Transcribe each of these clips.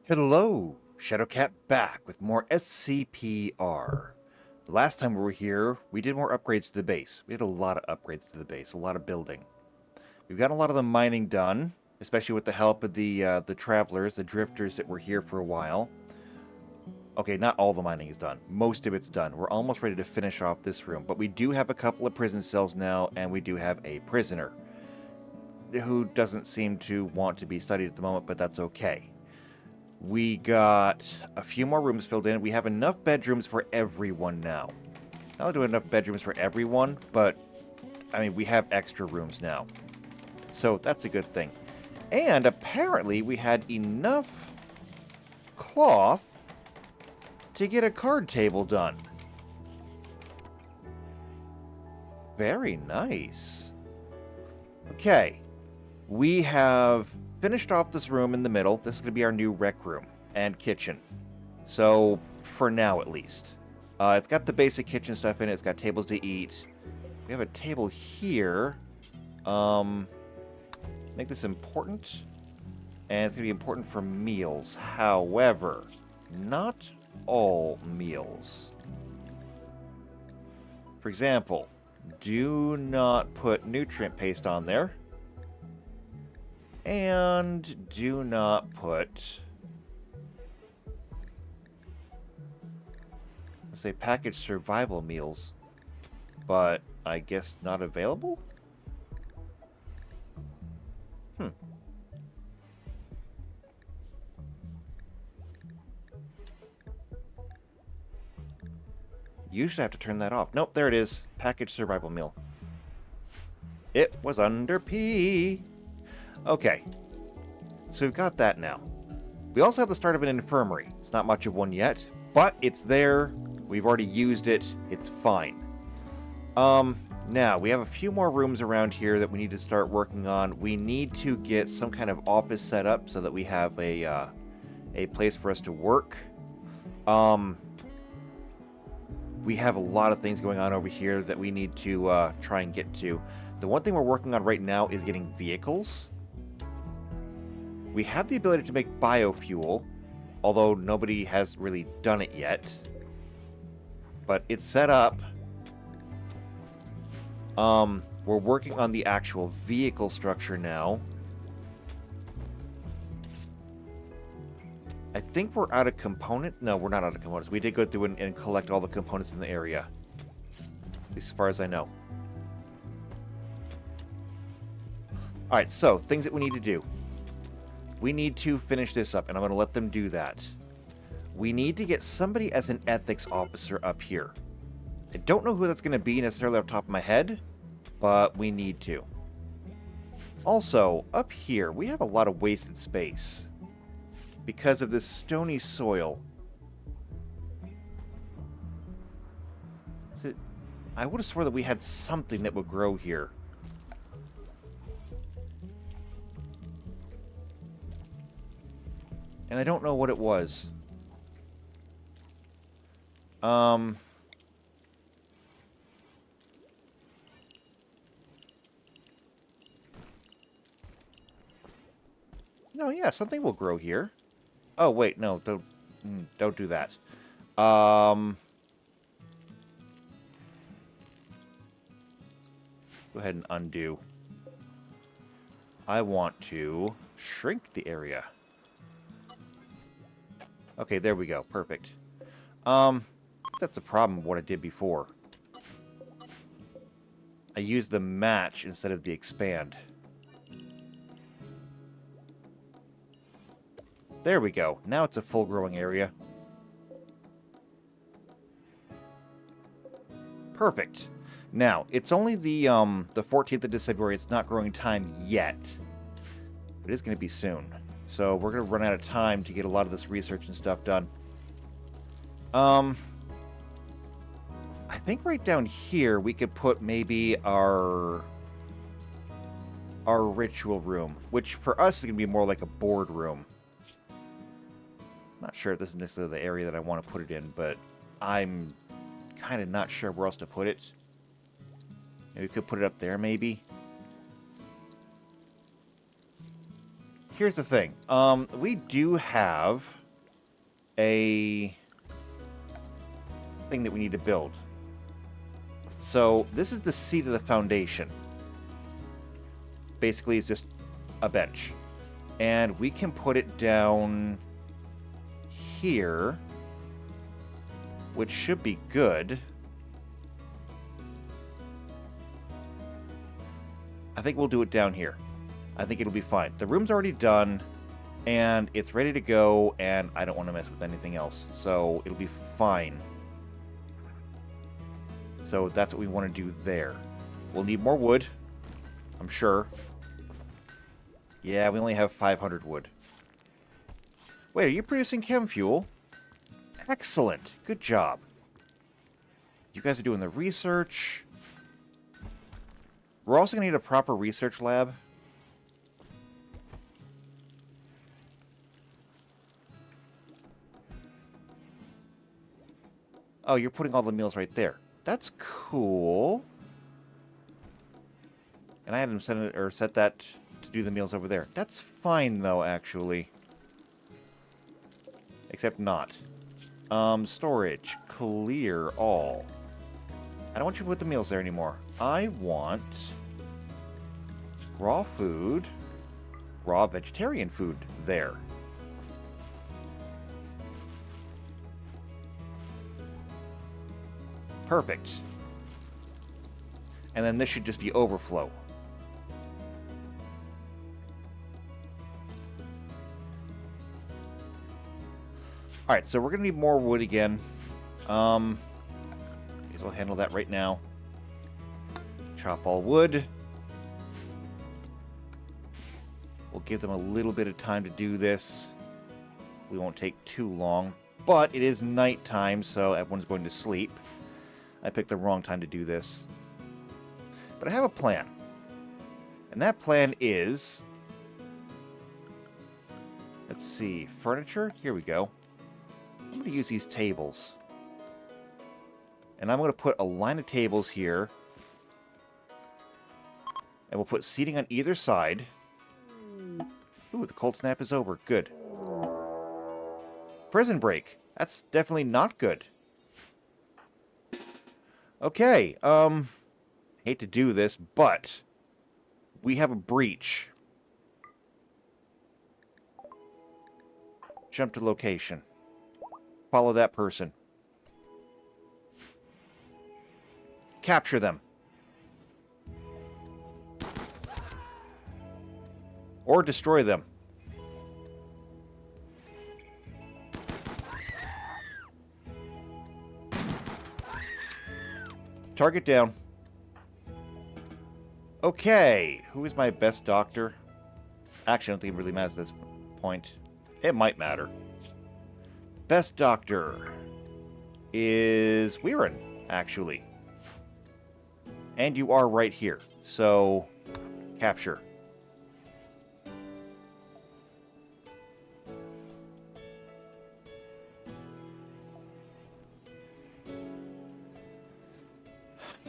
Hello, Shadowcat back with more SCPR. The last time we were here, we did more upgrades to the base. We did a lot of upgrades to the base, a lot of building. We've gotten a lot of the mining done, especially with the help of the travelers, the drifters that were here for a while. Okay, not all the mining is done. Most of it's done. We're almost ready to finish off this room, but we do have a couple of prison cells now, and we do have a prisoner who doesn't seem to want to be studied at the moment, but that's okay. We got a few more rooms filled in. We have enough bedrooms for everyone now. Not only do we have enough bedrooms for everyone, but, I mean, we have extra rooms now. So that's a good thing. And apparently we had enough cloth to get a card table done. Very nice. Okay. We have finished off this room in the middle. This is going to be our new rec room and kitchen. So, for now at least. It's got the basic kitchen stuff in it. It's got tables to eat. We have a table here. Make this important. And it's going to be important for meals. However, not all meals. For example, do not put nutrient paste on there. And do not put, let's say, packaged survival meals, but I guess not available? Usually I have to turn that off. Nope, there it is. Packaged survival meal. It was under P. Okay, so we've got that now. We also have the start of an infirmary. It's not much of one yet, but it's there. We've already used it. It's fine. Now, we have a few more rooms around here that we need to start working on. We need to get some kind of office set up so that we have a place for us to work. We have a lot of things going on over here that we need to try and get to. The one thing we're working on right now is getting vehicles. We have the ability to make biofuel, although nobody has really done it yet. But it's set up. We're working on the actual vehicle structure now. I think we're out of component. No, we're not out of components. We did go through and collect all the components in the area. At least as far as I know. Alright, so, things that we need to do. We need to finish this up, and I'm going to let them do that. We need to get somebody as an ethics officer up here. I don't know who that's going to be necessarily off the top of my head, but we need to. Also, up here, we have a lot of wasted space because of this stony soil. I would have sworn that we had something that would grow here. And I don't know what it was. No, yeah, something will grow here. Oh, wait, no, don't do that. Go ahead and undo. I want to shrink the area. Okay, there we go. Perfect. That's the problem with what I did before. I used the match instead of the expand. There we go. Now it's a full growing area. Perfect. Now, it's only the 14th of December. It's not growing time yet. It is going to be soon. So we're going to run out of time to get a lot of this research and stuff done. I think right down here we could put maybe our ritual room, which for us is going to be more like a board room. Not sure if this is necessarily the area that I want to put it in, but I'm kind of not sure where else to put it. Maybe we could put it up there, maybe. here's the thing. We do have a thing that we need to build. So this is the seat of the foundation. Basically, it's just a bench. And we can put it down here, which should be good. I think we'll do it down here. I think it'll be fine. The room's already done, and it's ready to go, and I don't want to mess with anything else. So it'll be fine. So that's what we want to do there. We'll need more wood, I'm sure. Yeah, we only have 500 wood. Wait, are you producing chem fuel? Excellent. Good job. You guys are doing the research. We're also going to need a proper research lab. Oh, you're putting all the meals right there. That's cool. And I had him set that to do the meals over there. That's fine, though, actually. Except not. Storage. Clear all. I don't want you to put the meals there anymore. I want raw food, raw vegetarian food there. Perfect. And then this should just be overflow. Alright, so we're going to need more wood again. Guess we'll handle that right now. Chop all wood. We'll give them a little bit of time to do this. We won't take too long. But it is nighttime, so everyone's going to sleep. I picked the wrong time to do this. But I have a plan. And that plan is... Let's see. Furniture? Here we go. I'm going to use these tables. And I'm going to put a line of tables here. And we'll put seating on either side. Ooh, the cold snap is over. Good. Prison break. That's definitely not good. Okay, hate to do this, but we have a breach. Jump to location. Follow that person. Capture them. Or destroy them. Target down. Okay, who is my best doctor? Actually, I don't think it really matters at this point. It might matter. Best doctor is Weirin, actually. And you are right here, so capture.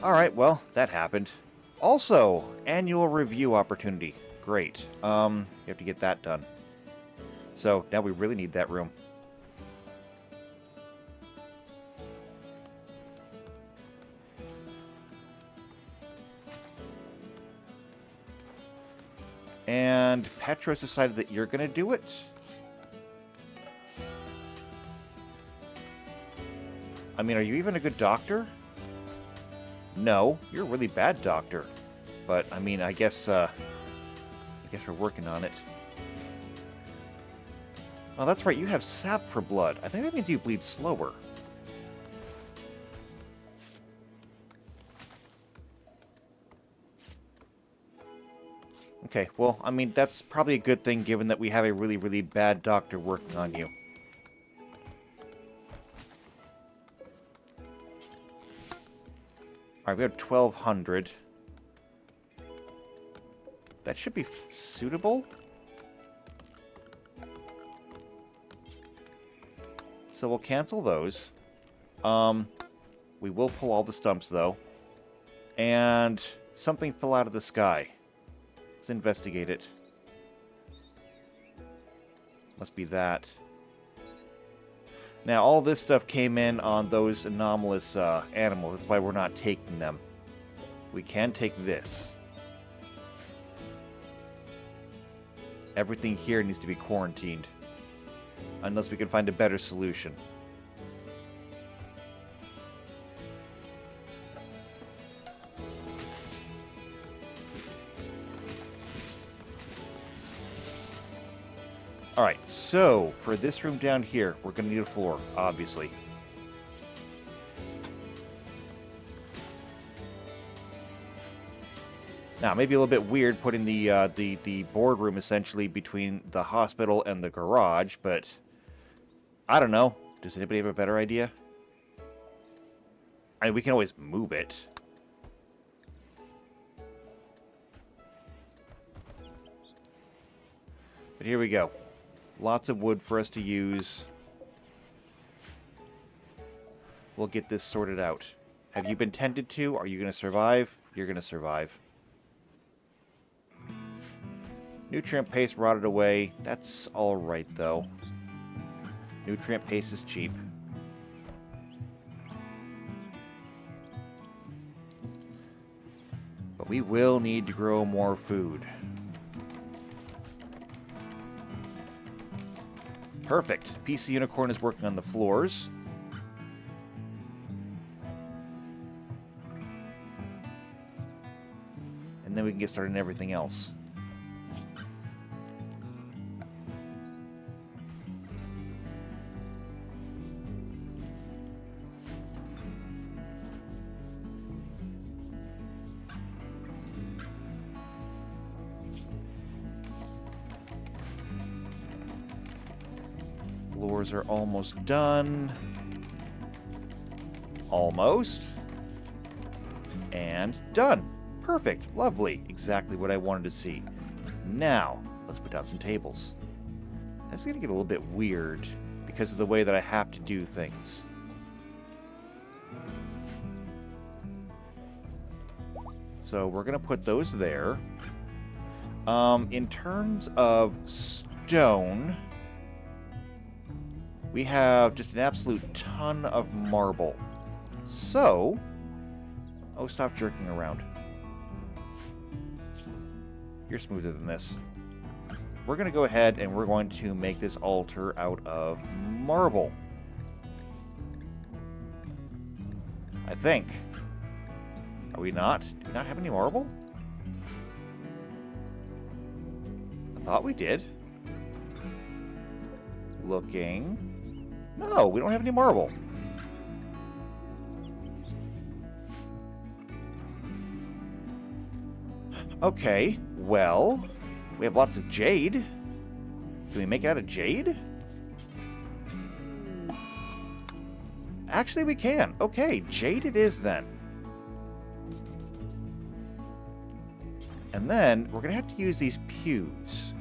Alright, well, that happened. Also, annual review opportunity. Great. You have to get that done. So, now we really need that room. And Petros decided that you're going to do it? I mean, are you even a good doctor? No, you're a really bad doctor. But, I mean, I guess we're working on it. Oh, that's right, you have sap for blood. I think that means you bleed slower. Okay, well, I mean, that's probably a good thing given that we have a really, really bad doctor working on you. Alright, we have 1,200. That should be suitable. So we'll cancel those. We will pull all the stumps, though. And something fell out of the sky. Let's investigate it. Must be that. Now, all this stuff came in on those anomalous animals. That's why we're not taking them. We can take this. Everything here needs to be quarantined. Unless we can find a better solution. Alright, so for this room down here, we're going to need a floor, obviously. Now, maybe a little bit weird putting the boardroom essentially between the hospital and the garage, but I don't know. Does anybody have a better idea? I mean, we can always move it. But here we go. Lots of wood for us to use. We'll get this sorted out. Have you been tended to? Are you going to survive? You're going to survive. Nutrient paste rotted away. That's alright, though. Nutrient paste is cheap. But we will need to grow more food. Perfect. PC Unicorn is working on the floors. And then we can get started on everything else. Floors are almost done. Almost. And done. Perfect. Lovely. Exactly what I wanted to see. Now, let's put down some tables. That's going to get a little bit weird because of the way that I have to do things. So we're going to put those there. In terms of stone, we have just an absolute ton of marble. So, oh, stop jerking around. You're smoother than this. We're going to go ahead and we're going to make this altar out of marble. I think. Are we not? Do we not have any marble? I thought we did. Looking. No, we don't have any marble. Okay, well, we have lots of jade. Can we make it out of jade? Actually, we can. Okay, jade it is then. And then we're going to have to use these pews.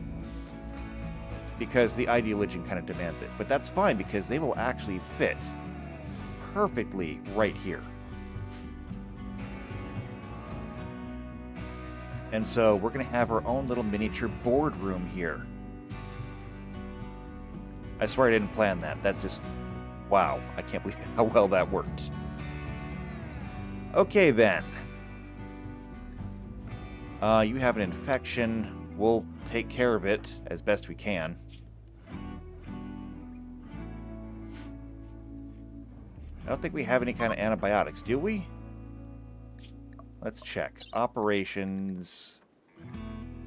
Because the ideology kind of demands it. But that's fine because they will actually fit perfectly right here. And so we're going to have our own little miniature boardroom here. I swear I didn't plan that. That's just, wow. I can't believe how well that worked. Okay then. You have an infection. We'll take care of it as best we can. I don't think we have any kind of antibiotics, do we? Let's check. Operations.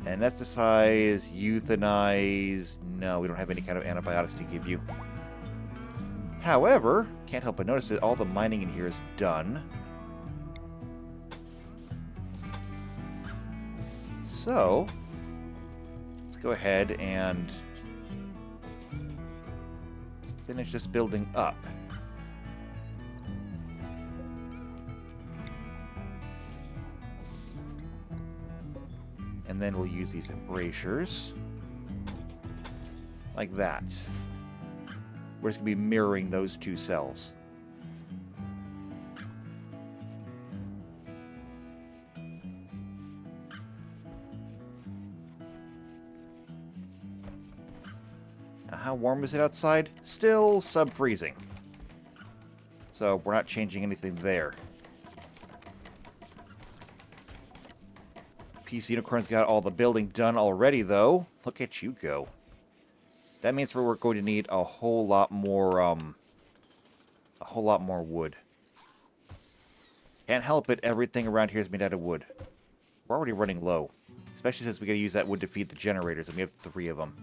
Anesthetize, euthanize. No, we don't have any kind of antibiotics to give you. However, can't help but notice that all the mining in here is done. So, let's go ahead and finish this building up. And then we'll use these embrasures. Like that. We're just going to be mirroring those two cells. How warm is it outside? Still sub-freezing. So we're not changing anything there. PC Unicorn's got all the building done already, though. Look at you go. That means we're going to need a whole lot more wood. Can't help it, everything around here is made out of wood. We're already running low. Especially since we gotta use that wood to feed the generators, and we have 3 of them.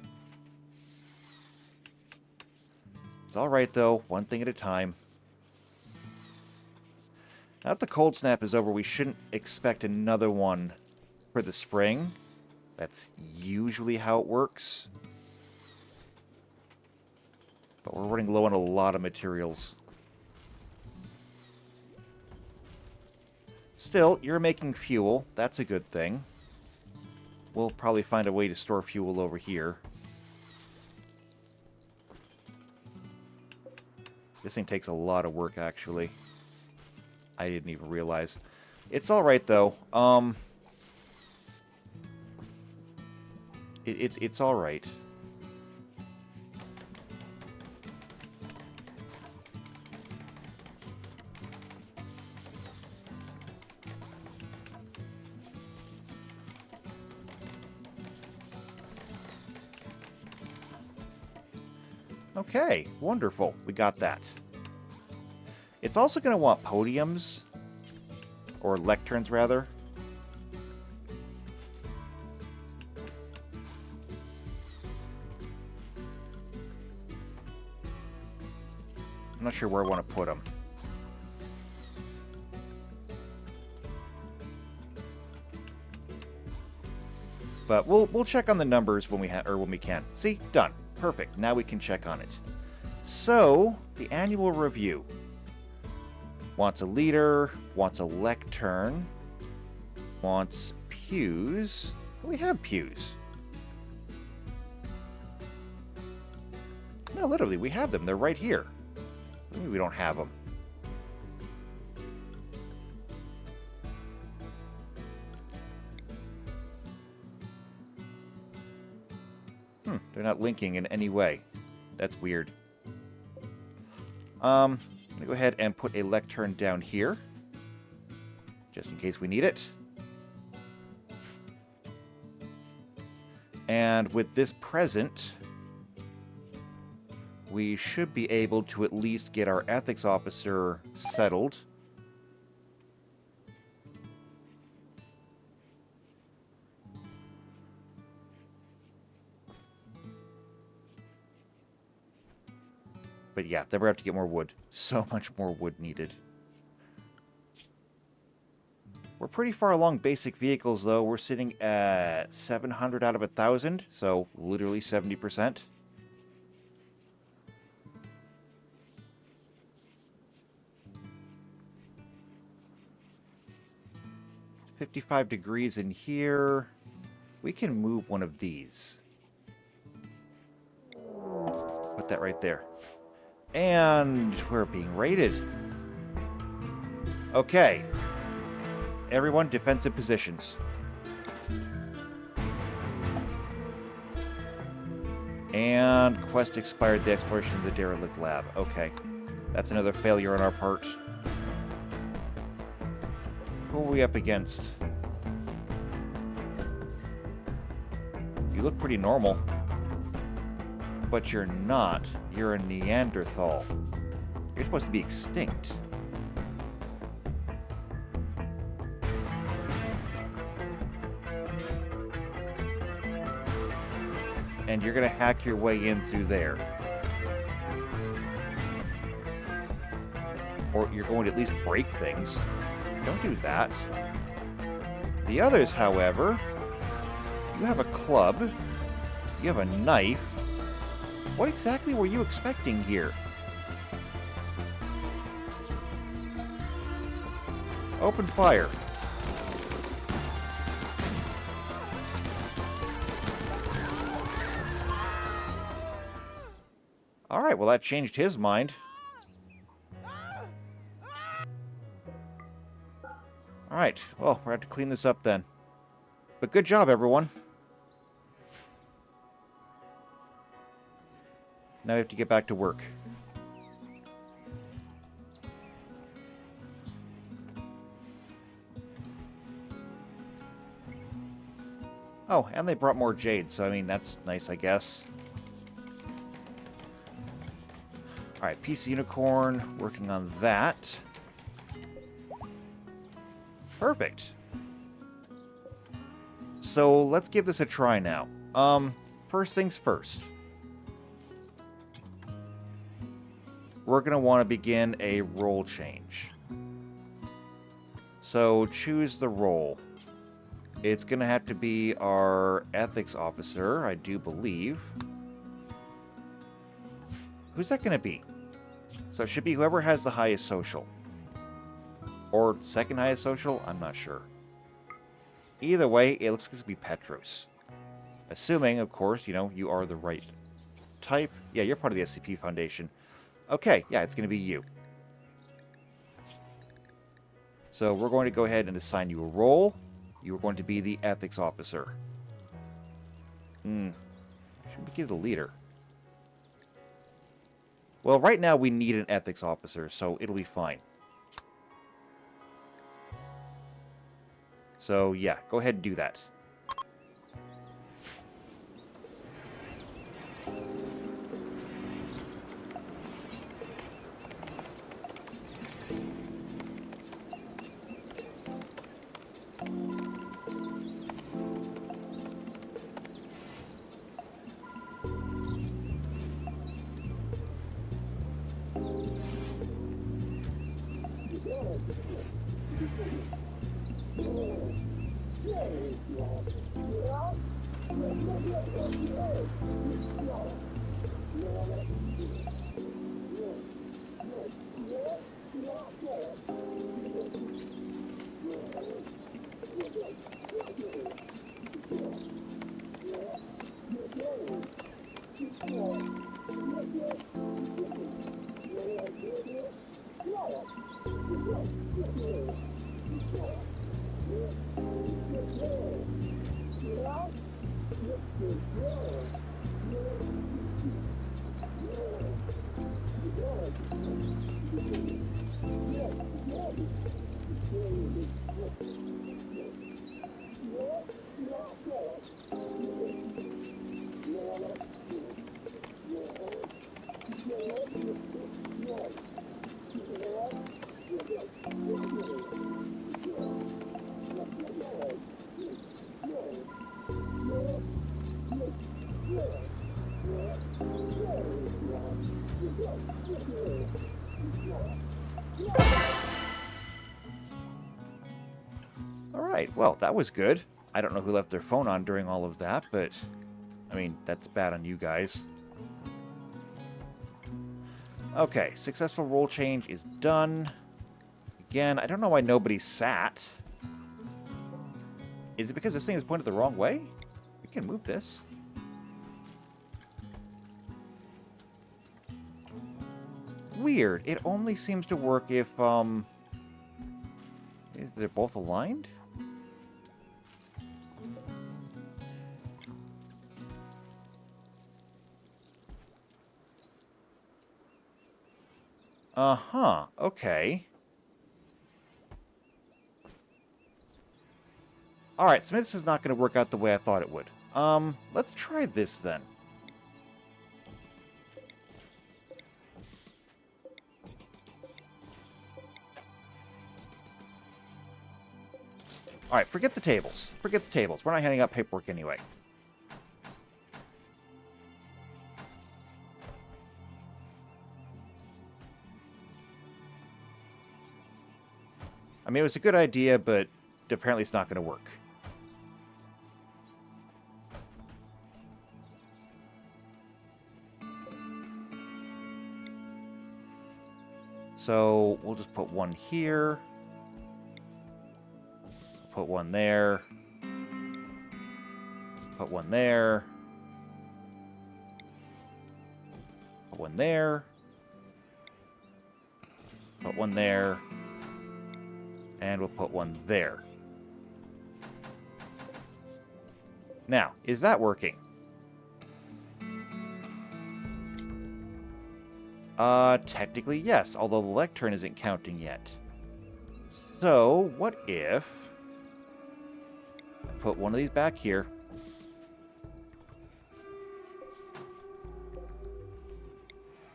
It's alright, though. One thing at a time. Now that the cold snap is over, we shouldn't expect another one for the spring. That's usually how it works. But we're running low on a lot of materials. Still, you're making fuel. That's a good thing. We'll probably find a way to store fuel over here. This thing takes a lot of work, actually. I didn't even realize. It's alright, though. It's alright. Okay, wonderful. We got that. It's also going to want podiums. Or lecterns, rather. I'm not sure where I want to put them. But we'll check on the numbers when we can. See, done. Perfect. Now we can check on it. So, the annual review. Wants a leader, wants a lectern, wants pews. We have pews. No, literally, we have them. They're right here. Maybe we don't have them. They're not linking in any way. That's weird. I'm going to go ahead and put a lectern down here. Just in case we need it. And with this present, we should be able to at least get our ethics officer settled. But yeah, then we're going to have to get more wood. So much more wood needed. We're pretty far along basic vehicles, though. We're sitting at 700 out of 1,000, so literally 70%. $55 degrees in here. We can move one of these. Put that right there. And we're being raided. Okay. Everyone, defensive positions. And quest expired, the exploration of the derelict lab. Okay. That's another failure on our part. Who are we up against? You look pretty normal. But you're not. You're a Neanderthal. You're supposed to be extinct. And you're going to hack your way in through there. Or you're going to at least break things. Don't do that. The others, however, you have a club. You have a knife. What exactly were you expecting here? Open fire. Alright, well that changed his mind. Alright, well, we're going to have to clean this up then. But good job, everyone. Now we have to get back to work. Oh, and they brought more jade, so I mean, that's nice, I guess. Alright, PC Unicorn, working on that. Perfect. So, let's give this a try now. First things first. We're going to want to begin a role change. So, choose the role. It's going to have to be our ethics officer, I do believe. Who's that going to be? So it should be whoever has the highest social. Or second highest social? I'm not sure. Either way, it looks like it's going to be Petros. Assuming, of course, you know, you are the right type. Yeah, you're part of the SCP Foundation. Okay, yeah, it's going to be you. So we're going to go ahead and assign you a role. You are going to be the ethics officer. Should we give the leader? Well, right now we need an ethics officer, so it'll be fine. So, yeah, go ahead and do that. Alright, well, that was good. I don't know who left their phone on during all of that, but, I mean, that's bad on you guys. Okay, successful role change is done. Again, I don't know why nobody sat. Is it because this thing is pointed the wrong way? We can move this. Weird. It only seems to work if, they're both aligned? Uh-huh. Okay. Alright, so this is not going to work out the way I thought it would. Let's try this then. Alright, forget the tables. Forget the tables. We're not handing out paperwork anyway. I mean, it was a good idea, but apparently it's not going to work. So, we'll just put one here. Put one there. Put one there. Put one there. Put one there. And we'll put one there. Now, is that working? Technically, yes, although the lectern isn't counting yet. So, what if I put one of these back here?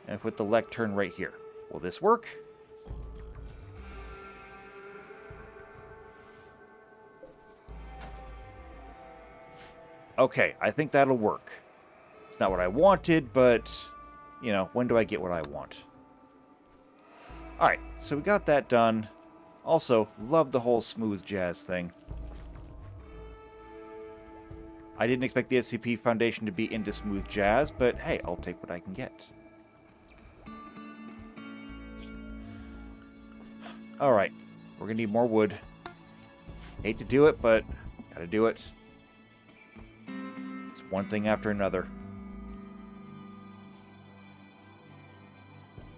And put the lectern right here. Will this work? Okay, I think that'll work. It's not what I wanted, but, you know, when do I get what I want? Alright, so we got that done. Also, love the whole smooth jazz thing. I didn't expect the SCP Foundation to be into smooth jazz, but hey, I'll take what I can get. Alright, we're gonna need more wood. Hate to do it, but gotta do it. It's one thing after another.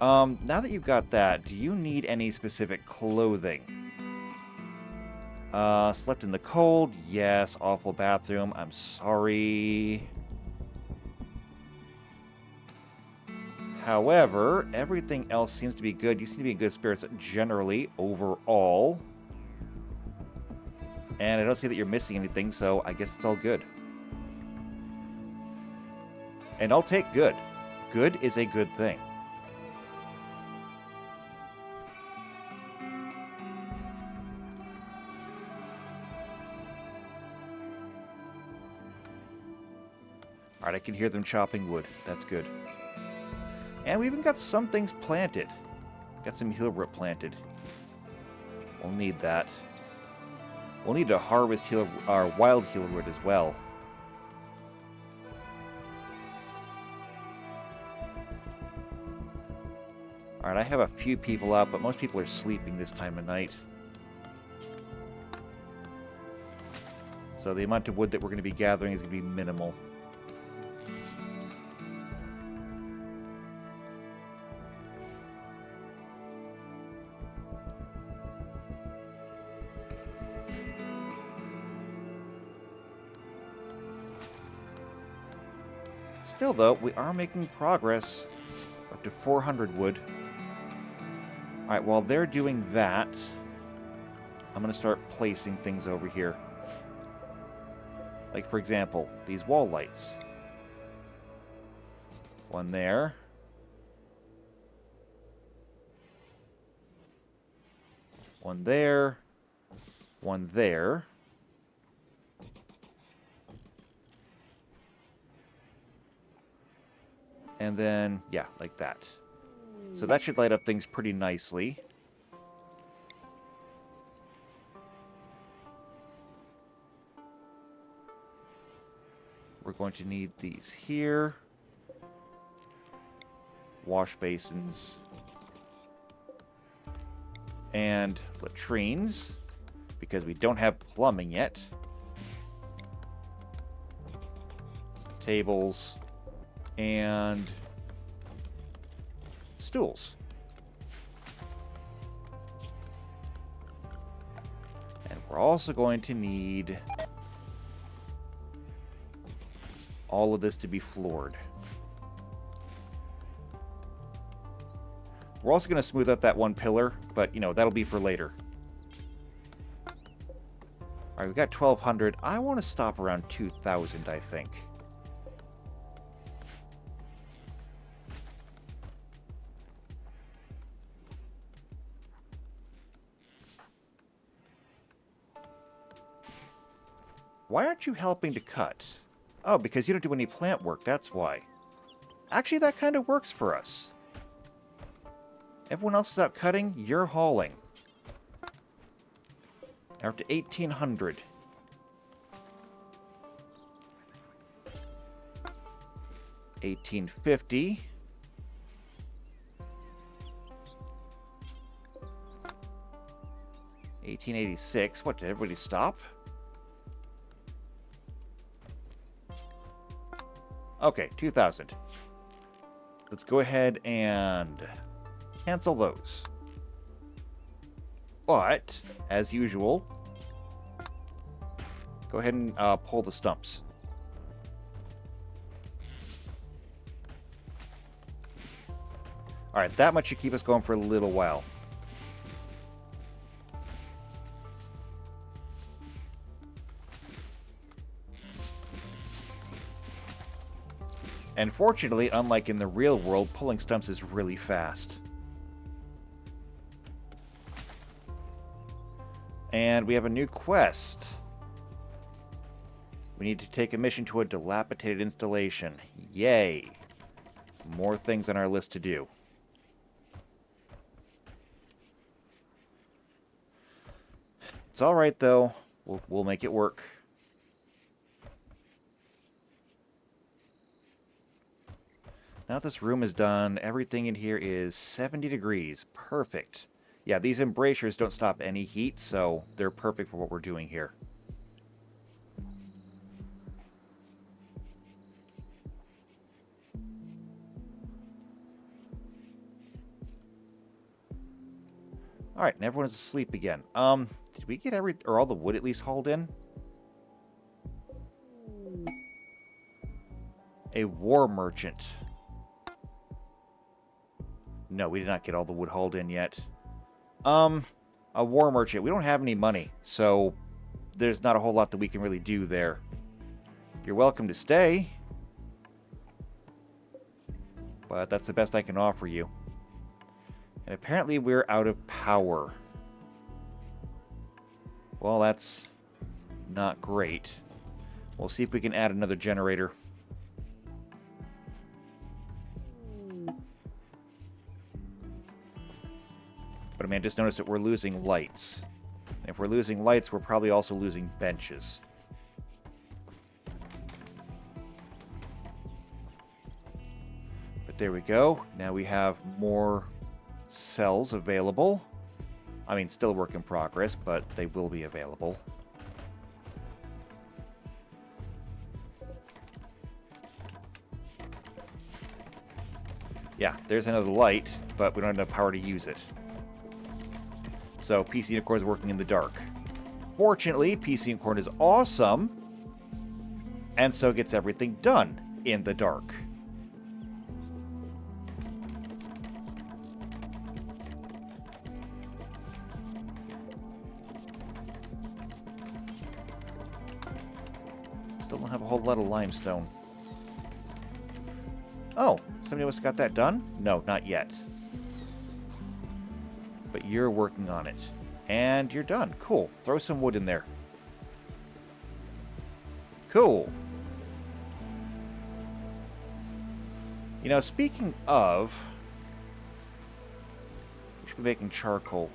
Now that you've got that, do you need any specific clothing? Slept in the cold? Yes. Awful bathroom? I'm sorry. However, everything else seems to be good. You seem to be in good spirits generally, overall. And I don't see that you're missing anything, so I guess it's all good. And I'll take good. Good is a good thing. Alright, I can hear them chopping wood. That's good. And we even got some things planted. Got some healroot planted. We'll need that. We'll need to harvest our wild healroot as well. Alright, I have a few people out, but most people are sleeping this time of night. So the amount of wood that we're going to be gathering is going to be minimal. Still, though, we are making progress. Up to 400 wood. Alright, while they're doing that, I'm going to start placing things over here. Like, for example, these wall lights. One there. One there. One there. And then, yeah, like that. So that should light up things pretty nicely. We're going to need these here. Wash basins. And latrines. Because we don't have plumbing yet. Tables. And stools. And we're also going to need all of this to be floored. We're also going to smooth out that one pillar, but, you know, that'll be for later. Alright, we got 1,200. I want to stop around 2,000, I think. Why aren't you helping to cut? Oh, because you don't do any plant work, that's why. Actually, that kind of works for us. Everyone else is out cutting, you're hauling. Now up to 1,800. $1,850. $1,886. What, did everybody stop? Okay, 2,000. Let's go ahead and cancel those. But, as usual, go ahead and pull the stumps. Alright, that much should keep us going for a little while. And fortunately, unlike in the real world, pulling stumps is really fast. And we have a new quest. We need to take a mission to a dilapidated installation. Yay! More things on our list to do. It's alright, though. We'll make it work. Now that this room is done, everything in here is 70 degrees. Perfect. Yeah, these embrasures don't stop any heat, so they're perfect for what we're doing here. Alright, and everyone's asleep again. Did we get all the wood at least hauled in? A war merchant. No, we did not get all the wood hauled in yet. A war merchant. We don't have any money, so there's not a whole lot that we can really do there. You're welcome to stay, but that's the best I can offer you. And apparently we're out of power. Well, that's not great. We'll see if we can add another generator. But I mean, I just noticed that we're losing lights. And if we're losing lights, we're probably also losing benches. But there we go. Now we have more cells available. I mean, still a work in progress, but they will be available. Yeah, there's another light, but we don't have enough power to use it. So PC Unicorn is working in the dark. Fortunately, PC Unicorn is awesome, and so gets everything done in the dark. Still don't have a whole lot of limestone. Oh, somebody else got that done? No, not yet. But you're working on it. And you're done. Cool. Throw some wood in there. Cool. You know, speaking of, we should be making charcoal.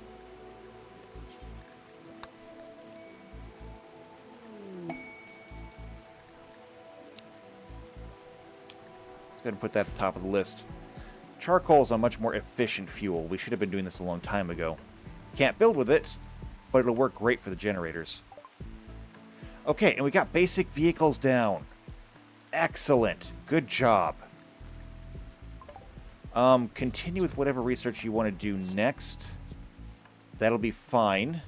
Let's go ahead and put that at the top of the list. Charcoal is a much more efficient fuel. We should have been doing this a long time ago. Can't build with it, but it'll work great for the generators. Okay, and we got basic vehicles down. Excellent. Good job. Continue with whatever research you want to do next. That'll be fine.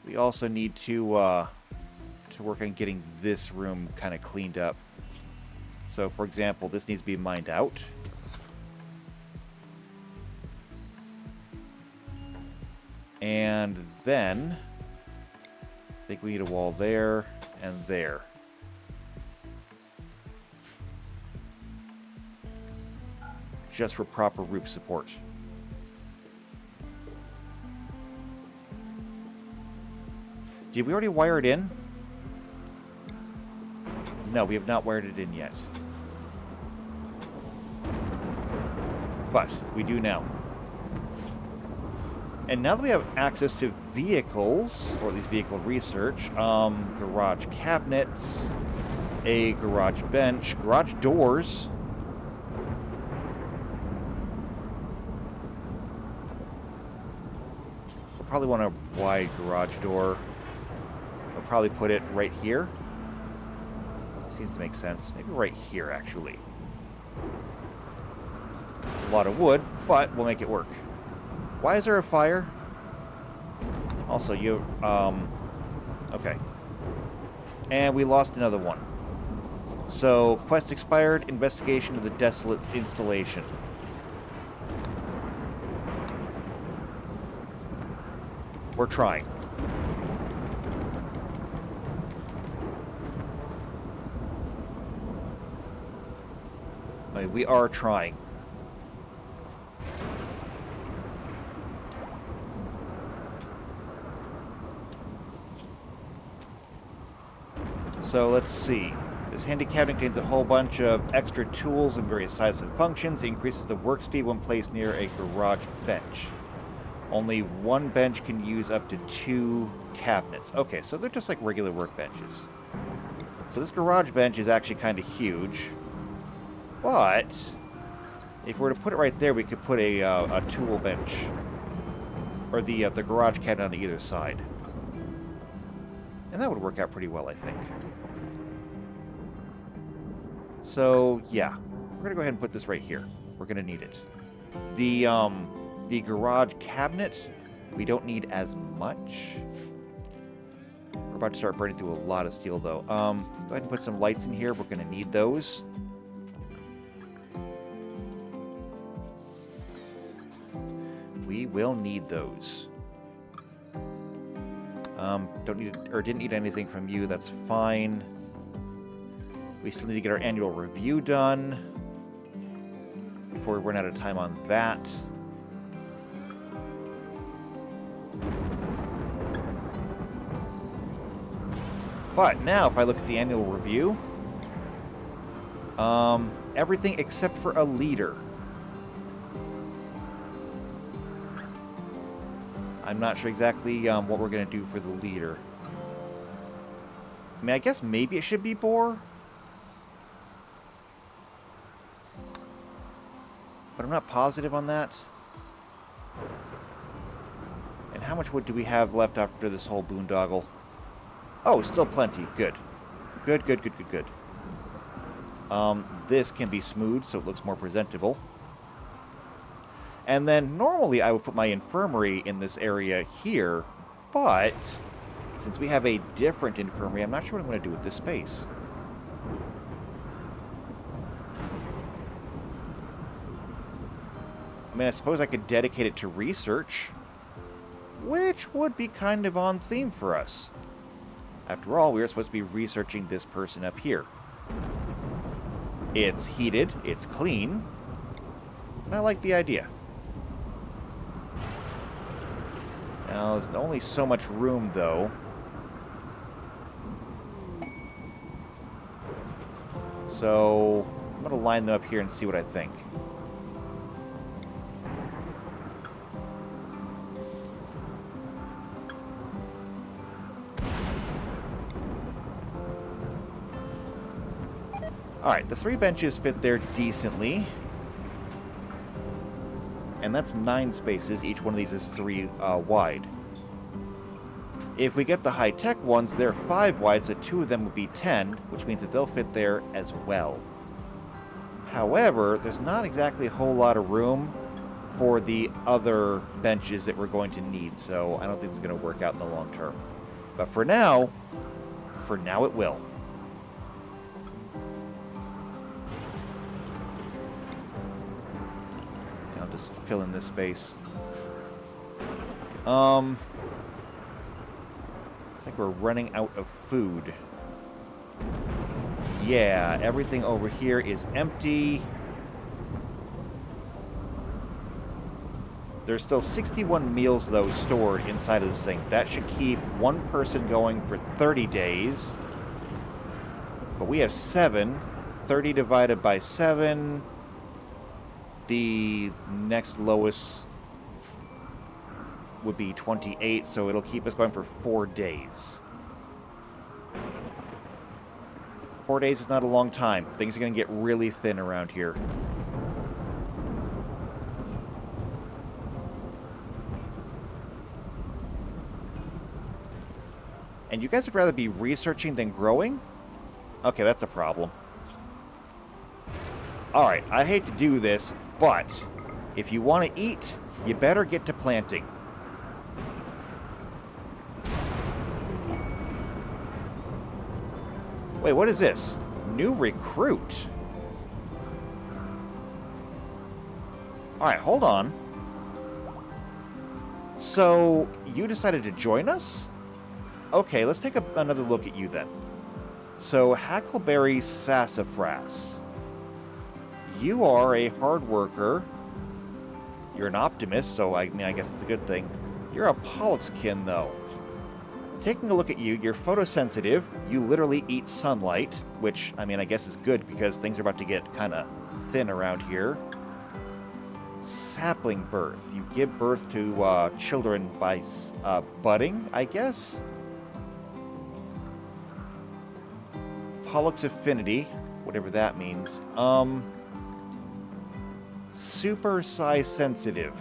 We also need to work on getting this room kind of cleaned up. So, for example, this needs to be mined out. And then, I think we need a wall there and there. Just for proper roof support. Did we already wire it in? No, we have not wired it in yet. But we do now. And now that we have access to vehicles, or at least vehicle research, garage cabinets, a garage bench, garage doors. We'll probably want a wide garage door. We'll probably put it right here. Seems to make sense. Maybe right here, actually. It's a lot of wood, but we'll make it work. Why is there a fire? Also, you... okay. And we lost another one. So, quest expired, investigation of the desolate installation. We're trying. I mean, we are trying. So let's see. This handy cabinet contains a whole bunch of extra tools and various sizes and functions. It increases the work speed when placed near a garage bench. Only one bench can use up to 2 cabinets. Okay, so they're just like regular workbenches. So this garage bench is actually kind of huge. But if we were to put it right there, we could put a tool bench. Or the garage cabinet on either side. And that would work out pretty well, I think. So, yeah. We're going to go ahead and put this right here. We're going to need it. The garage cabinet, we don't need as much. We're about to start burning through a lot of steel, though. Go ahead and put some lights in here. We're going to need those. We will need those. Don't need or didn't need anything from you. That's fine. We still need to get our annual review done before we run out of time on that. But now, if I look at the annual review, everything except for a leader. I'm not sure exactly what we're going to do for the leader. I mean, I guess maybe it should be Boar. But I'm not positive on that. And how much wood do we have left after this whole boondoggle? Oh, still plenty. Good. Good, good, good, good, good. This can be smoothed so it looks more presentable. And then normally I would put my infirmary in this area here, but since we have a different infirmary, I'm not sure what I'm going to do with this space. I mean, I suppose I could dedicate it to research, which would be kind of on theme for us. After all, we were supposed to be researching this person up here. It's heated, it's clean, and I like the idea. Now, there's only so much room, though. So, I'm going to line them up here and see what I think. Alright, the 3 benches fit there decently. And that's 9 spaces. Each one of these is 3 wide. If we get the high-tech ones, they're 5 wide, so 2 of them would be 10, which means that they'll fit there as well. However, there's not exactly a whole lot of room for the other benches that we're going to need, so I don't think it's going to work out in the long term. But for now it will. Just fill in this space. Looks like we're running out of food. Yeah, everything over here is empty. There's still 61 meals, though, stored inside of this thing. That should keep one person going for 30 days. But we have 7. 30 divided by 7... The next lowest would be 28, so it'll keep us going for 4 days. 4 days is not a long time. Things are going to get really thin around here. And you guys would rather be researching than growing? Okay, that's a problem. Alright, I hate to do this, but if you want to eat, you better get to planting. Wait, what is this? New recruit. Alright, hold on. So, you decided to join us? Okay, let's take another look at you then. So, Hackleberry Sassafras. You are a hard worker. You're an optimist, so I guess it's a good thing. You're a Pollux-kin, though. Taking a look at you, you're photosensitive. You literally eat sunlight, which, I guess is good because things are about to get kind of thin around here. Sapling birth. You give birth to children by budding, I guess? Pollux affinity, whatever that means. Super size sensitive.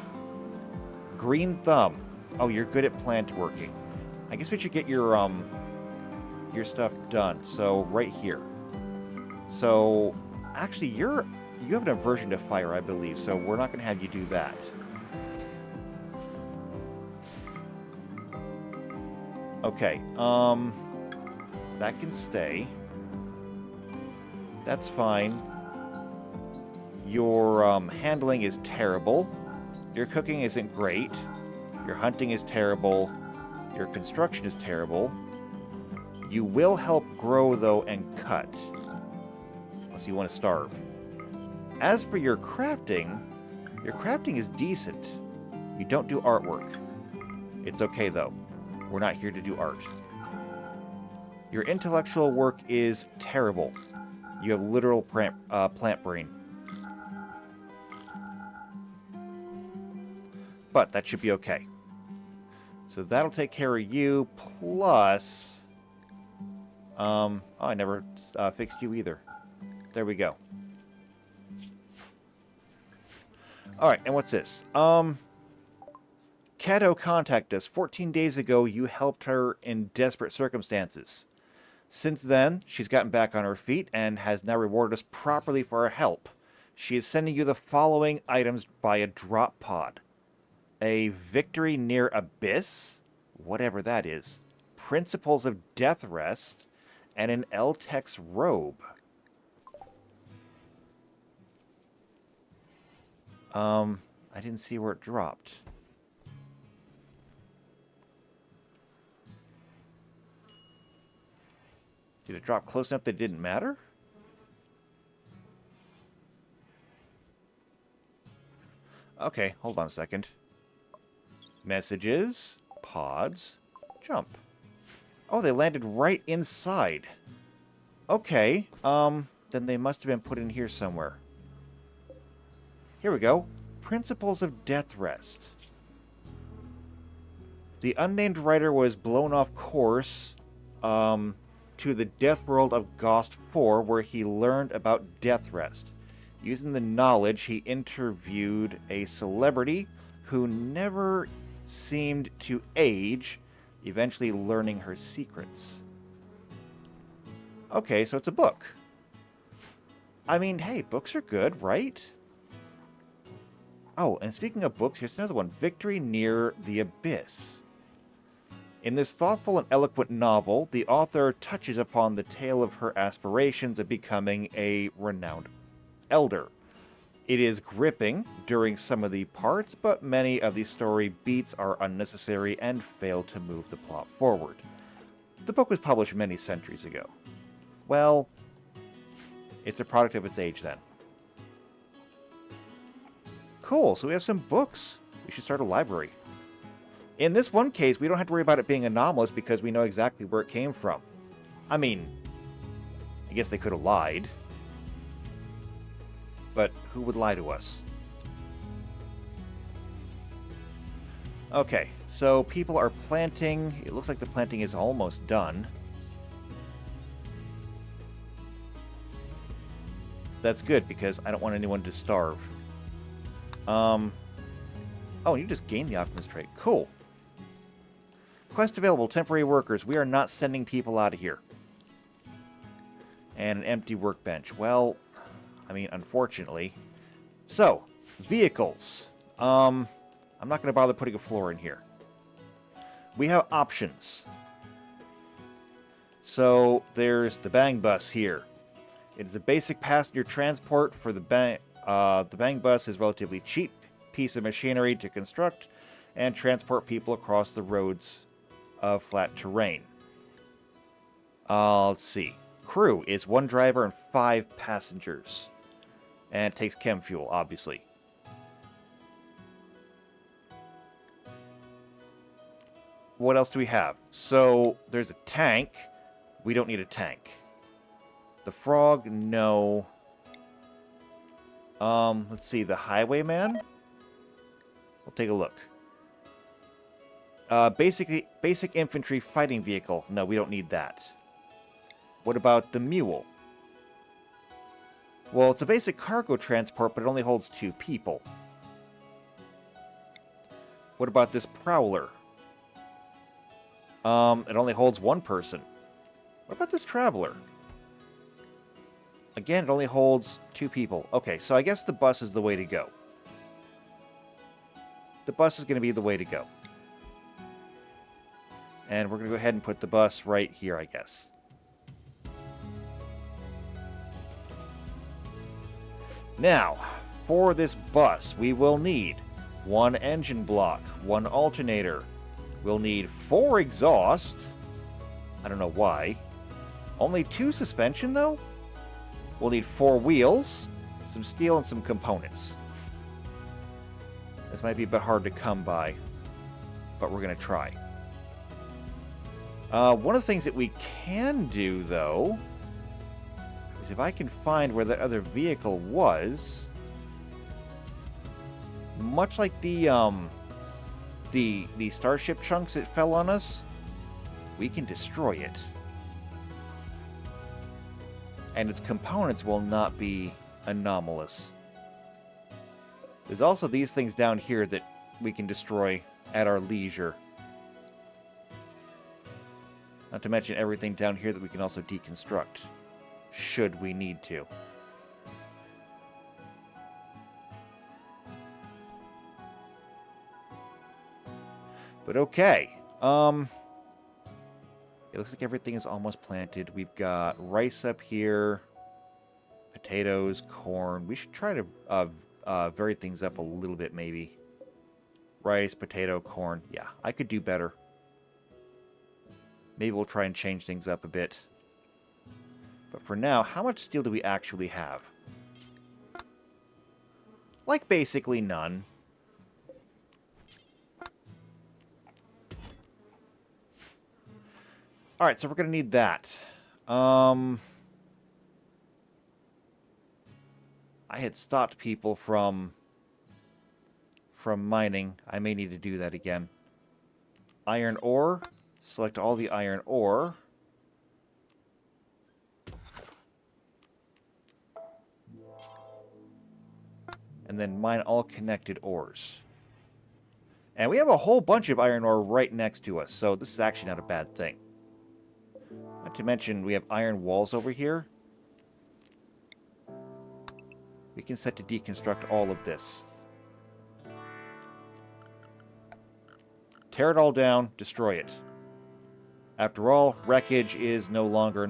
Green thumb. Oh, you're good at plant working. I guess we should get your stuff done. So right here. So actually you have an aversion to fire, I believe, so we're not going to have you do that. Okay, that can stay. That's fine. Your handling is terrible. Your cooking isn't great. Your hunting is terrible. Your construction is terrible. You will help grow, though, and cut. Unless you want to starve. As for your crafting is decent. You don't do artwork. It's okay, though. We're not here to do art. Your intellectual work is terrible. You have literal plant brain. But that should be okay. So that'll take care of you, plus... oh, I never fixed you either. There we go. Alright, and what's this? Kato contacted us. 14 days ago, you helped her in desperate circumstances. Since then, she's gotten back on her feet and has now rewarded us properly for our help. She is sending you the following items by a drop pod. A victory near abyss, whatever that is, principles of death rest, and an Eltex robe. I didn't see where it dropped. Did it drop close enough that it didn't matter? Okay, hold on a second. Messages, pods, jump. Oh, they landed right inside. Okay, then they must have been put in here somewhere. Here we go. Principles of Death Rest. The unnamed writer was blown off course to the death world of Ghost 4, where he learned about Death Rest. Using the knowledge, he interviewed a celebrity who never seemed to age, eventually learning her secrets. Okay, so it's a book. I mean, hey, books are good, right? Oh, and speaking of books, here's another one. Victory Near the Abyss. In this thoughtful and eloquent novel, the author touches upon the tale of her aspirations of becoming a renowned elder. It is gripping during some of the parts, but many of the story beats are unnecessary and fail to move the plot forward. The book was published many centuries ago. Well, it's a product of its age then. Cool, so we have some books. We should start a library. In this one case, we don't have to worry about it being anomalous because we know exactly where it came from. I mean, I guess they could have lied. But who would lie to us? Okay, so people are planting. It looks like the planting is almost done. That's good because I don't want anyone to starve. Oh, you just gained the optimist trait. Cool. Quest available, temporary workers. We are not sending people out of here. And an empty workbench. Well, I mean, unfortunately. So, vehicles. I'm not going to bother putting a floor in here. We have options. So there's the Bang Bus here. It is a basic passenger transport for the Bang. The Bang Bus is a relatively cheap piece of machinery to construct and transport people across the roads of flat terrain. Let's see. Crew is 1 driver and 5 passengers. And it takes chem fuel, obviously. What else do we have? So, there's a tank. We don't need a tank. The frog, no. Let's see. The highwayman? We'll take a look. Basic infantry fighting vehicle. No, we don't need that. What about the mule? Well, it's a basic cargo transport, but it only holds 2 people. What about this prowler? It only holds 1 person. What about this traveler? Again, it only holds 2 people. Okay, so I guess the bus is the way to go. The bus is going to be the way to go. And we're going to go ahead and put the bus right here, I guess. Now, for this bus, we will need 1 engine block, 1 alternator. We'll need 4 exhaust. I don't know why. Only 2 suspension, though? We'll need 4 wheels, some steel, and some components. This might be a bit hard to come by, but we're going to try. One of the things that we can do, though, is if I can find where that other vehicle was, much like the starship chunks that fell on us, we can destroy it. And its components will not be anomalous. There's also these things down here that we can destroy at our leisure. Not to mention everything down here that we can also deconstruct, should we need to. But okay. It looks like everything is almost planted. We've got rice up here, potatoes, corn. We should try to vary things up a little bit, maybe. Rice, potato, corn. Yeah, I could do better. Maybe we'll try and change things up a bit. But for now, how much steel do we actually have? Like, basically none. Alright, so we're going to need that. I had stopped people from mining. I may need to do that again. Iron ore. Select all the iron ore. And then mine all connected ores. And we have a whole bunch of iron ore right next to us, so this is actually not a bad thing. Not to mention, we have iron walls over here. We can set to deconstruct all of this. Tear it all down, destroy it. After all, wreckage is no longer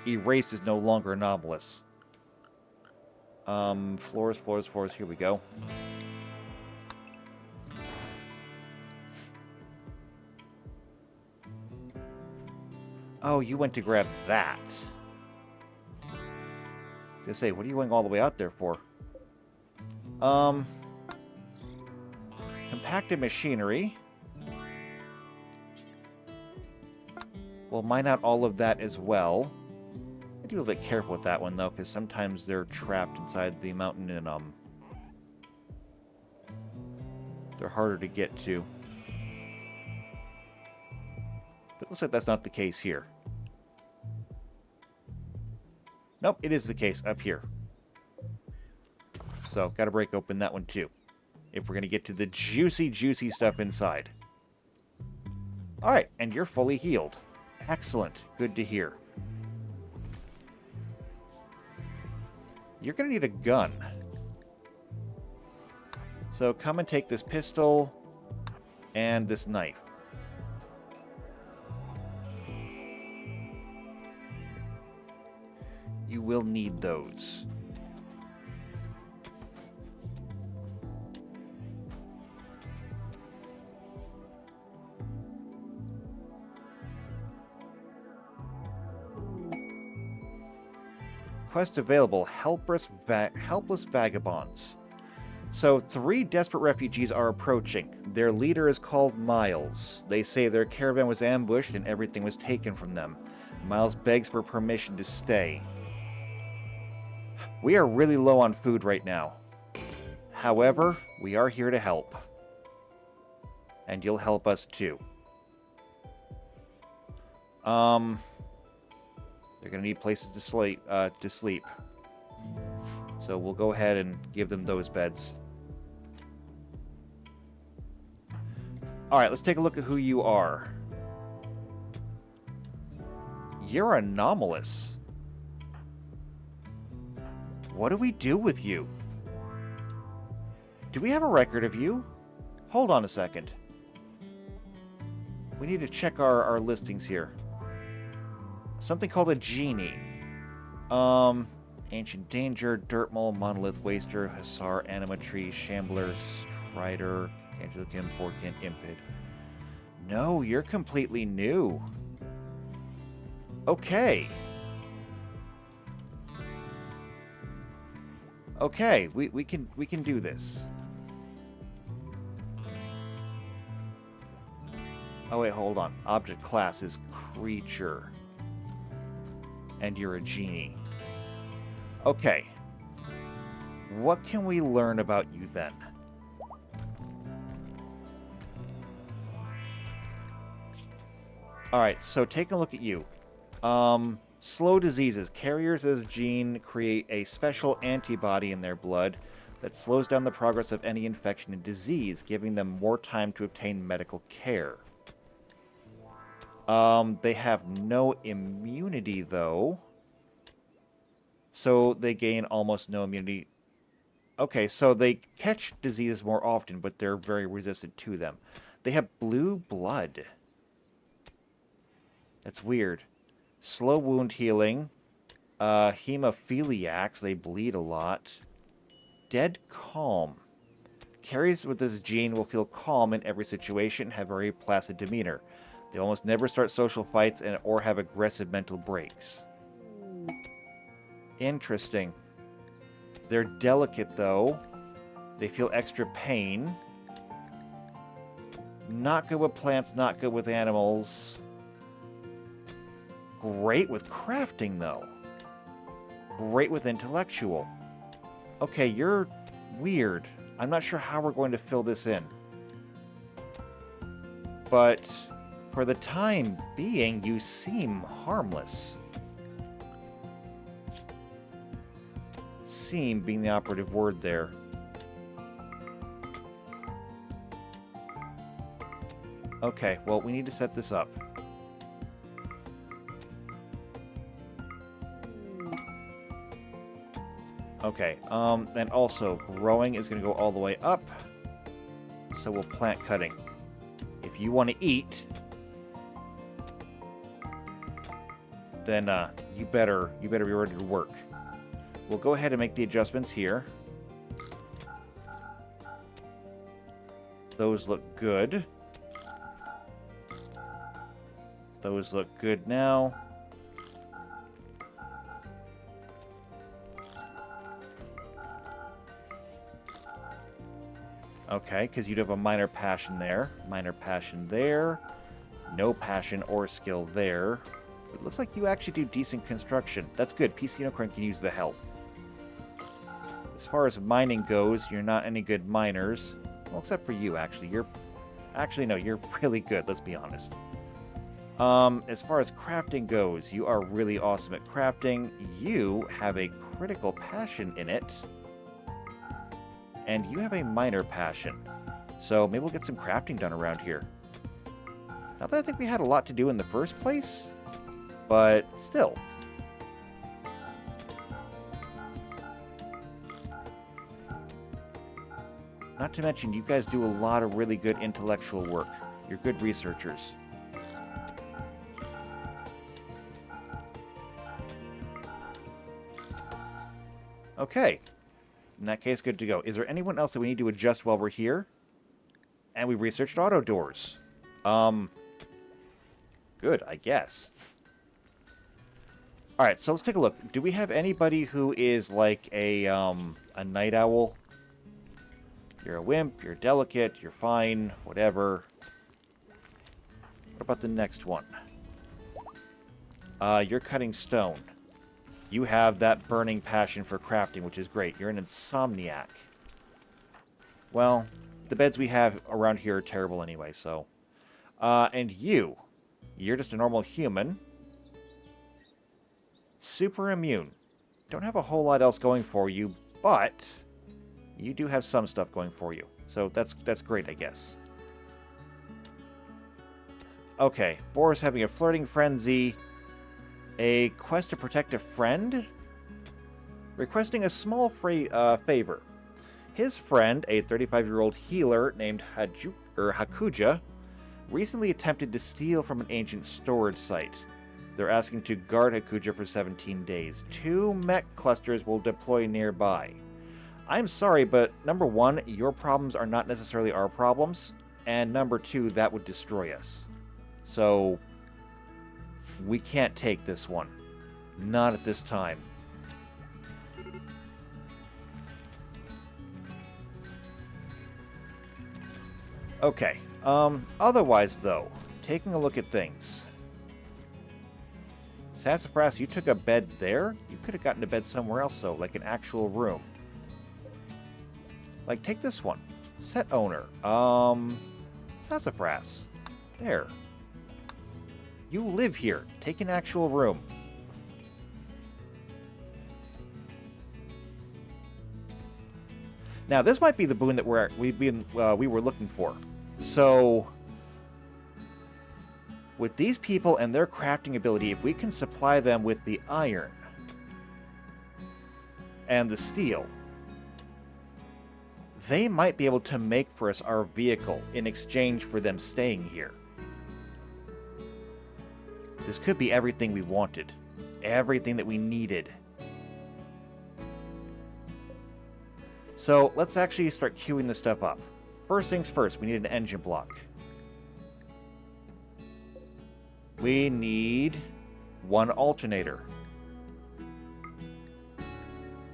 erase is no longer anomalous. Floors, floors, floors. Here we go. Oh, you went to grab that. I was gonna say, what are you going all the way out there for? Compacted machinery. We'll mine out all of that as well. I do a bit careful with that one, though, because sometimes they're trapped inside the mountain and, they're harder to get to. But it looks like that's not the case here. Nope, it is the case up here. So, gotta break open that one, too. If we're gonna get to the juicy, juicy stuff inside. Alright, and you're fully healed. Excellent. Good to hear. You're going to need a gun. So come and take this pistol and this knife. you will need those. Quest available, helpless vagabonds. So 3 desperate refugees are approaching. Their leader is called Miles. They say their caravan was ambushed and everything was taken from them. Miles begs for permission to stay. We are really low on food right now. However, we are here to help. And you'll help us too. They're going to need places to sleep. So we'll go ahead and give them those beds. Alright, let's take a look at who you are. You're anomalous. What do we do with you? Do we have a record of you? Hold on a second. We need to check our listings here. Something called a genie. Ancient Danger, Dirt Mole, Monolith Waster, Hussar, Animatree, Shambler, Strider, Angelican, Porkin, Impid. No, you're completely new. Okay. Okay, we can do this. Oh wait, hold on. Object class is creature. And you're a genie. Okay. What can we learn about you then? Alright, so taking a look at you. Slow diseases. Carriers of this gene create a special antibody in their blood that slows down the progress of any infection and disease, giving them more time to obtain medical care. They have no immunity, though. So they gain almost no immunity. Okay, so they catch diseases more often, but they're very resistant to them. They have blue blood. That's weird. Slow wound healing. Hemophiliacs, they bleed a lot. Dead calm. Carriers with this gene will feel calm in every situation, have very placid demeanor. They almost never start social fights or have aggressive mental breaks. Interesting. They're delicate, though. They feel extra pain. Not good with plants, not good with animals. Great with crafting, though. Great with intellectual. Okay, you're weird. I'm not sure how we're going to fill this in. But for the time being, you seem harmless. Seem being the operative word there. Okay, well, we need to set this up. Okay, and also, growing is going to go all the way up. So we'll plant cutting. If you want to eat, then you better be ready to work. We'll go ahead and make the adjustments here. Those look good. Those look good now. Okay, because you'd have a minor passion there. Minor passion there. No passion or skill there. It looks like you actually do decent construction. That's good. PC Unicorn can use the help. As far as mining goes, you're not any good miners. Well, except for you, actually. No, you're really good, let's be honest. As far as crafting goes, you are really awesome at crafting. You have a critical passion in it. And you have a minor passion. So maybe we'll get some crafting done around here. Not that I think we had a lot to do in the first place, but still. Not to mention, you guys do a lot of really good intellectual work. You're good researchers. Okay. In that case, good to go. Is there anyone else that we need to adjust while we're here? And we researched auto doors. Good, I guess. Alright, so let's take a look. Do we have anybody who is like a night owl? You're a wimp, you're delicate, you're fine, whatever. What about the next one? You're cutting stone. You have that burning passion for crafting, which is great. You're an insomniac. Well, the beds we have around here are terrible anyway, so... and you're just a normal human. Super immune. Don't have a whole lot else going for you, but you do have some stuff going for you. So that's great, I guess. Okay, Boris having a flirting frenzy. A quest to protect a friend? Requesting a small favor. His friend, a 35-year-old healer named Hakuja, recently attempted to steal from an ancient storage site. They're asking to guard Hakuja for 17 days. 2 mech clusters will deploy nearby. I'm sorry, but number 1, your problems are not necessarily our problems, and number 2, that would destroy us. So, we can't take this one. Not at this time. Okay. Otherwise, though, taking a look at things. Sassafras, you took a bed there? You could have gotten a bed somewhere else, though, like an actual room. Like, take this one. Set owner. Sassafras. There. You live here. Take an actual room. Now, this might be the boon that we were looking for. So, with these people and their crafting ability, if we can supply them with the iron and the steel, they might be able to make for us our vehicle in exchange for them staying here. This could be everything we wanted. Everything that we needed. So, let's actually start queuing this stuff up. First things first, we need an engine block. We need 1 alternator.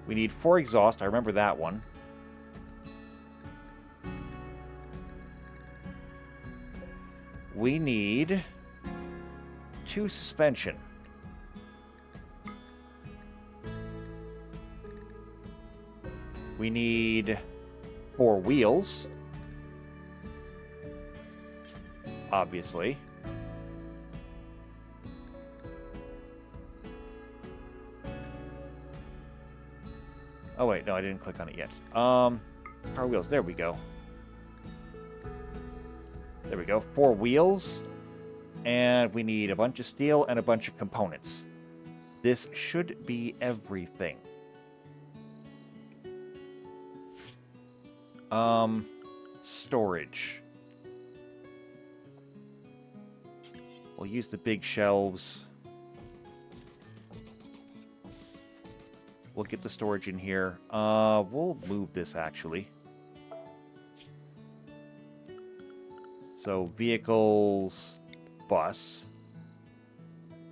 We need 4 exhaust, I remember that one. We need 2 suspension. We need 4 wheels. Obviously. Oh wait, no, I didn't click on it yet. Power wheels, there we go. There we go, 4 wheels. And we need a bunch of steel and a bunch of components. This should be everything. Storage. We'll use the big shelves. We'll get the storage in here. We'll move this, actually. So, vehicles, bus.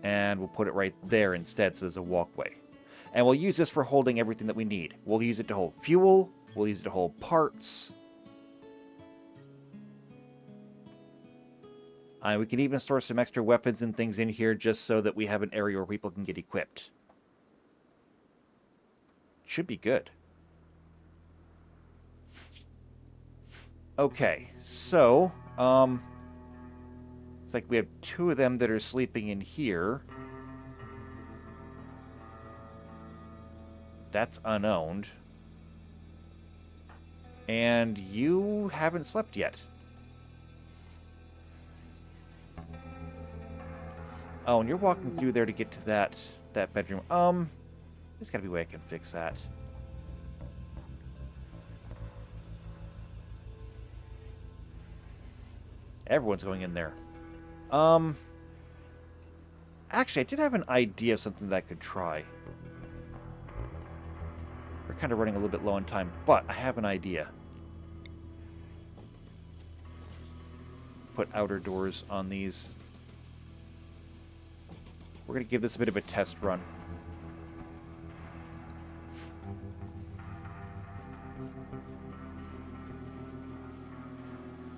And we'll put it right there instead, so there's a walkway. And we'll use this for holding everything that we need. We'll use it to hold fuel. We'll use it to hold parts. We can even store some extra weapons and things in here just so that we have an area where people can get equipped. Should be good. Okay, so, it's like we have 2 of them that are sleeping in here. That's unowned. And you haven't slept yet. Oh, and you're walking through there to get to that bedroom. There's gotta be a way I can fix that. Everyone's going in there. Actually, I did have an idea of something that I could try. We're kind of running a little bit low on time, but I have an idea. Put outer doors on these. We're going to give this a bit of a test run.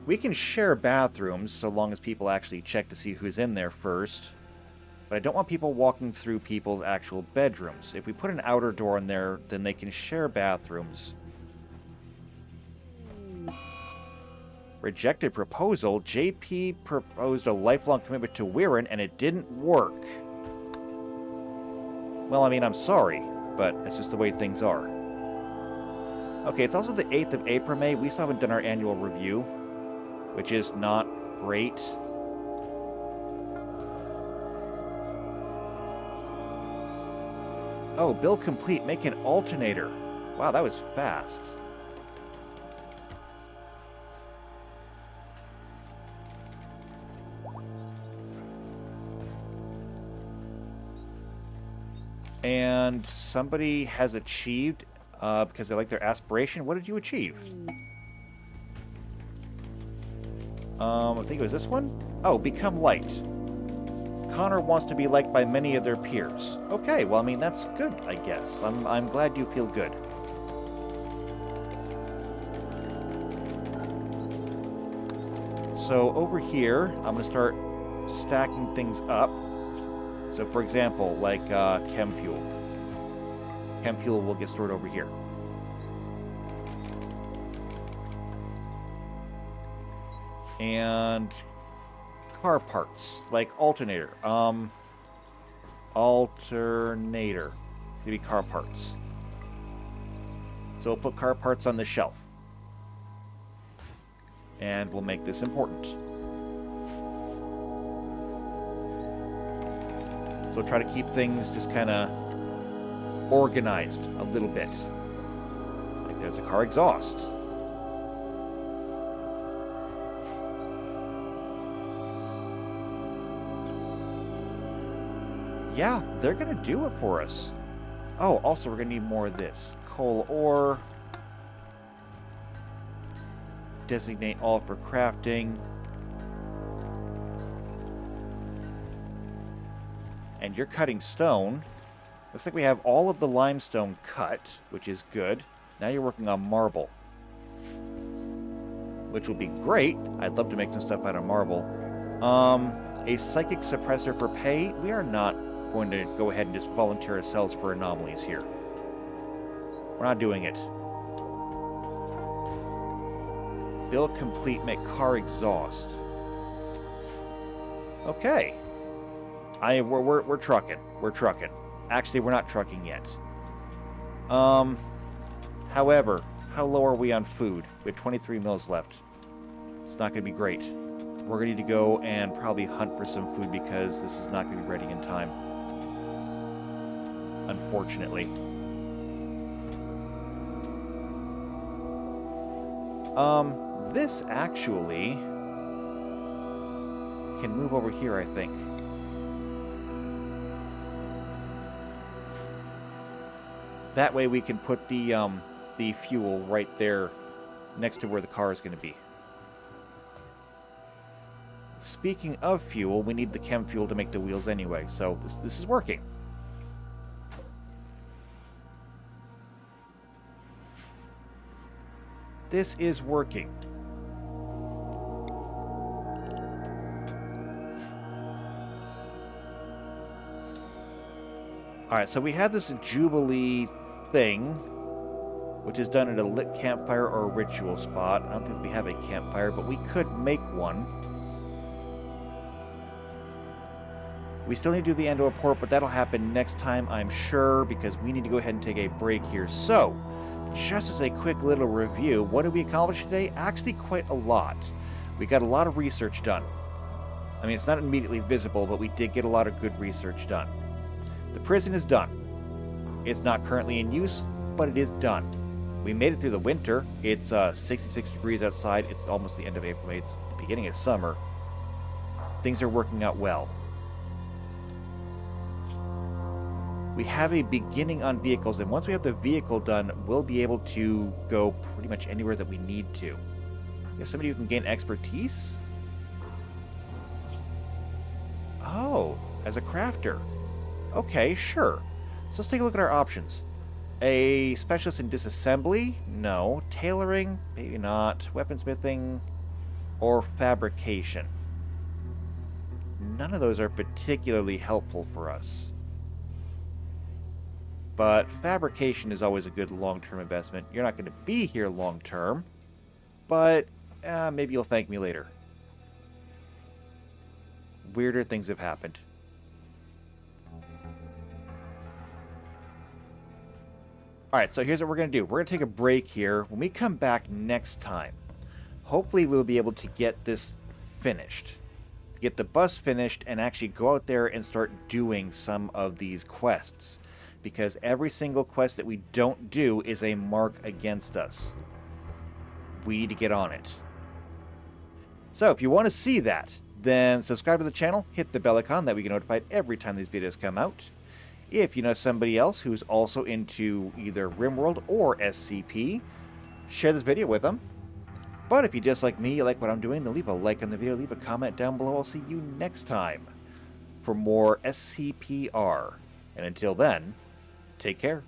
We can share bathrooms so long as people actually check to see who's in there first. But I don't want people walking through people's actual bedrooms. If we put an outer door in there, then they can share bathrooms. Rejected proposal. JP proposed a lifelong commitment to Weirin, and it didn't work. Well, I mean, I'm sorry, but it's just the way things are. Okay, it's also the 8th of April, May. We still haven't done our annual review, which is not great. Oh, build complete. Make an alternator. Wow, that was fast. And somebody has achieved, because they like their aspiration. What did you achieve? I think it was this one? Oh, become liked. Connor wants to be liked by many of their peers. Okay, well, I mean, that's good, I guess. I'm glad you feel good. So over here, I'm going to start stacking things up. So, for example, like chem fuel. Chem fuel will get stored over here. And car parts, like alternator. Alternator. It's gonna be car parts. So we'll put car parts on the shelf. And we'll make this important. So try to keep things just kind of organized a little bit. Like there's a car exhaust. Yeah, they're going to do it for us. Oh, also we're going to need more of this. Coal ore. Designate all for crafting. And you're cutting stone. Looks like we have all of the limestone cut, which is good. Now you're working on marble, which will be great. I'd love to make some stuff out of marble. A psychic suppressor for pay. We are not going to go ahead and just volunteer ourselves for anomalies here. We're not doing it. Build complete, make car exhaust. Okay. We're trucking. We're trucking. Actually, we're not trucking yet. However, how low are we on food? We have 23 mils left. It's not going to be great. We're going to need to go and probably hunt for some food because this is not going to be ready in time. Unfortunately. This actually can move over here, I think. That way we can put the fuel right there next to where the car is going to be. Speaking of fuel, we need the chem fuel to make the wheels anyway, so this is working. This is working. Alright, so we have this Jubilee thing, which is done at a lit campfire or a ritual spot. I don't think we have a campfire, but we could make one. We still need to do the Endo report, but that'll happen next time, I'm sure, because we need to go ahead and take a break here. So, just as a quick little review, what did we accomplish today? Actually, quite a lot. We got a lot of research done. I mean, it's not immediately visible, but we did get a lot of good research done. The prison is done. It's not currently in use, but it is done. We made it through the winter. It's 66 degrees outside. It's almost the end of April. It's the beginning of summer. Things are working out well. We have a beginning on vehicles, and once we have the vehicle done, we'll be able to go pretty much anywhere that we need to. We have somebody who can gain expertise? Oh, as a crafter. Okay, sure. So let's take a look at our options. A specialist in disassembly? No. Tailoring? Maybe not. Weaponsmithing? Or fabrication? None of those are particularly helpful for us. But fabrication is always a good long-term investment. You're not going to be here long-term, but maybe you'll thank me later. Weirder things have happened. Alright, so here's what we're going to do. We're going to take a break here. When we come back next time, hopefully we'll be able to get this finished. Get the bus finished and actually go out there and start doing some of these quests. Because every single quest that we don't do is a mark against us. We need to get on it. So if you want to see that, then subscribe to the channel, hit the bell icon, that we get notified every time these videos come out. If you know somebody else who's also into either RimWorld or SCP, share this video with them. But if you just like me, you like what I'm doing, then leave a like on the video, leave a comment down below. I'll see you next time for more SCPR. And until then, take care.